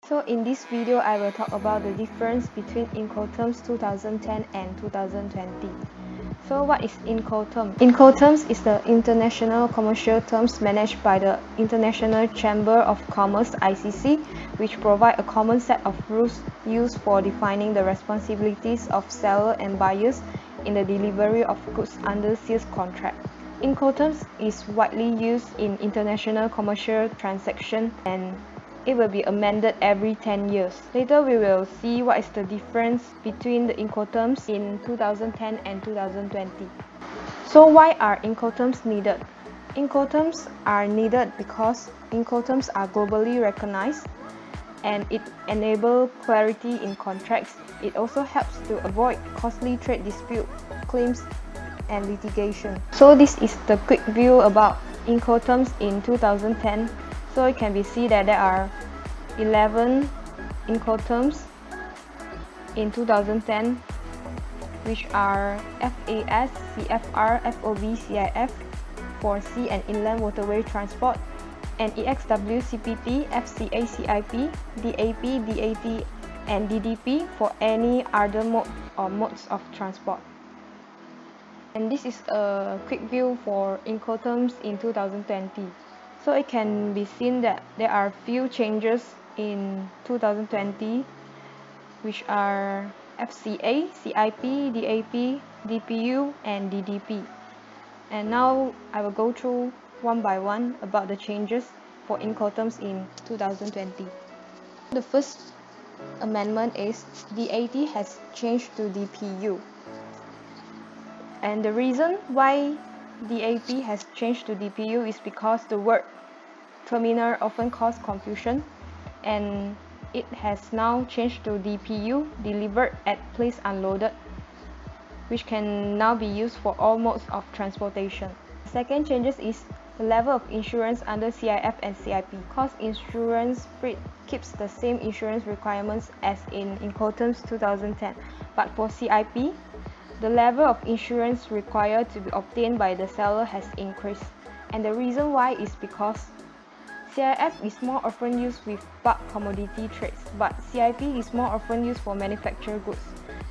So in this video, I will talk about the difference between Incoterms 2010 and 2020. So what is Incoterm? Incoterms is the international commercial terms managed by the International Chamber of Commerce (ICC), which provide a common set of rules used for defining the responsibilities of seller and buyers in the delivery of goods under sales contract. Incoterms is widely used in international commercial transactions and it will be amended every 10 years. Later we will see what is the difference between the Incoterms in 2010 and 2020. So why are Incoterms needed? Incoterms are needed because Incoterms are globally recognized and it enables clarity in contracts. It also helps to avoid costly trade dispute, claims and litigation. So this is the quick view about Incoterms in 2010. So it can be seen that there are 11 Incoterms in 2010, which are FAS, CFR, FOB, CIF for sea and inland waterway transport, and EXW, CPP, FCA, CIP, DAP, DAT, and DDP for any other mode or modes of transport. And this is a quick view for Incoterms in 2020. So it can be seen that there are few changes in 2020, which are FCA, CIP, DAP, DPU, and DDP. And now I will go through one by one about the changes for Incoterms in 2020. The first amendment is DAT has changed to DPU. And the reason why DAP has changed to DPU is because the word terminal often causes confusion, and it has now changed to DPU, delivered at place unloaded, which can now be used for all modes of transportation. The second changes is the level of insurance under CIF and CIP. Cost insurance freight keeps the same insurance requirements as in Incoterms 2010, but for CIP, the level of insurance required to be obtained by the seller has increased, and the reason why is because CIF is more often used with bulk commodity trades, but CIP is more often used for manufactured goods,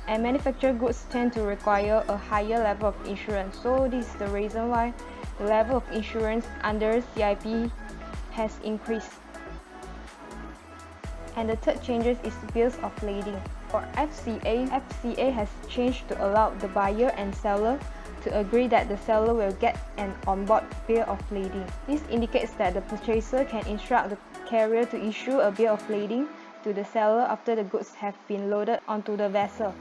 and manufactured goods tend to require a higher level of insurance. So this is the reason why the level of insurance under CIP has increased. And the third changes is bills of lading. For FCA has changed to allow the buyer and seller to agree that the seller will get an onboard bill of lading. This indicates that the purchaser can instruct the carrier to issue a bill of lading to the seller after the goods have been loaded onto the vessel.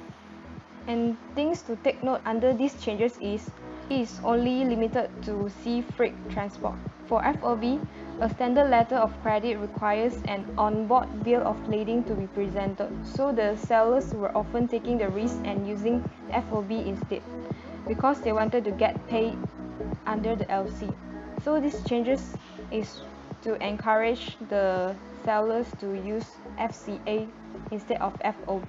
And things to take note under these changes is it is only limited to sea freight transport. For FOB, a standard letter of credit requires an onboard bill of lading to be presented, so the sellers were often taking the risk and using FOB instead, because they wanted to get paid under the LC. So these changes is to encourage the sellers to use FCA instead of FOB.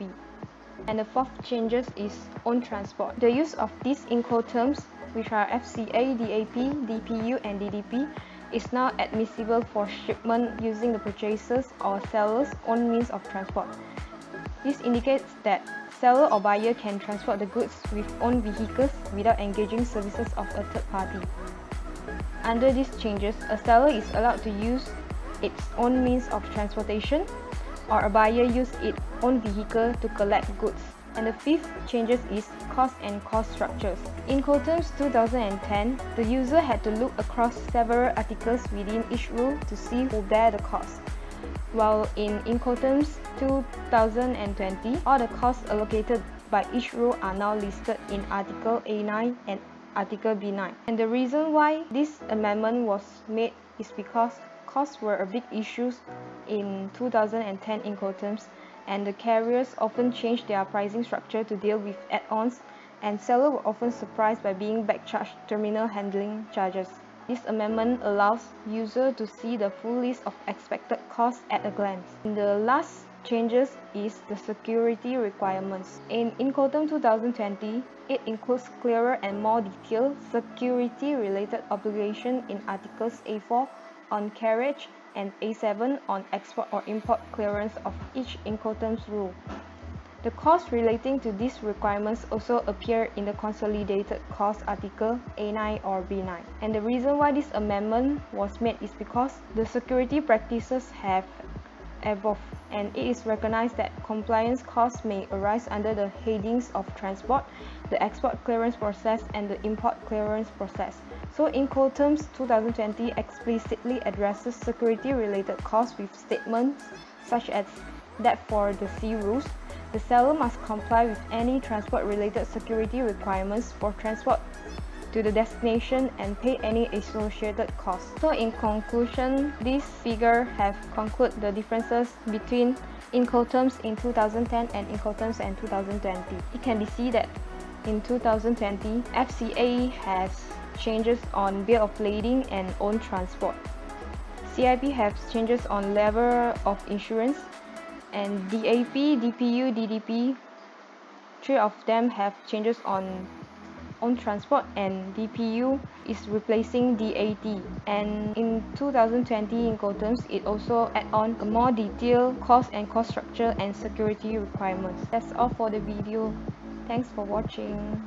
And the fourth changes is own transport. The use of these Incoterms, which are FCA, DAP, DPU, and DDP, is now admissible for shipment using the purchaser's or seller's own means of transport. This indicates that seller or buyer can transport the goods with own vehicles without engaging services of a third party. Under these changes, a seller is allowed to use its own means of transportation, or a buyer use its own vehicle to collect goods. And the fifth changes is cost and cost structures. In Incoterms 2010, the user had to look across several articles within each rule to see who bear the cost. While in Incoterms 2020, all the costs allocated by each rule are now listed in Article A9 and Article B9. And the reason why this amendment was made is because costs were a big issue in 2010 Incoterms, and the carriers often changed their pricing structure to deal with add-ons, and sellers were often surprised by being back-charged terminal handling charges. This amendment allows users to see the full list of expected costs at a glance. And the last changes is the security requirements. In Incoterm 2020, it includes clearer and more detailed security-related obligations in Articles A4 on carriage and A7 on export or import clearance of each Incoterms rule. The costs relating to these requirements also appear in the Consolidated Cost Article A9 or B9. And the reason why this amendment was made is because the security practices have evolved, and it is recognized that compliance costs may arise under the headings of transport, the export clearance process, and the import clearance process. So Incoterms 2020 explicitly addresses security-related costs with statements such as that for the C rules, the seller must comply with any transport-related security requirements for transport to the destination and pay any associated costs. So in conclusion, this figure have concluded the differences between Incoterms in 2010 and Incoterms in 2020. It can be seen that in 2020, FCA has changes on bill of lading and own transport. CIP has changes on level of insurance, and DAP, DPU, DDP, three of them have changes on own transport, and DPU is replacing DAT. And in 2020 Incoterms, it also add on a more detailed cost and cost structure and security requirements. That's all for the video. Thanks for watching.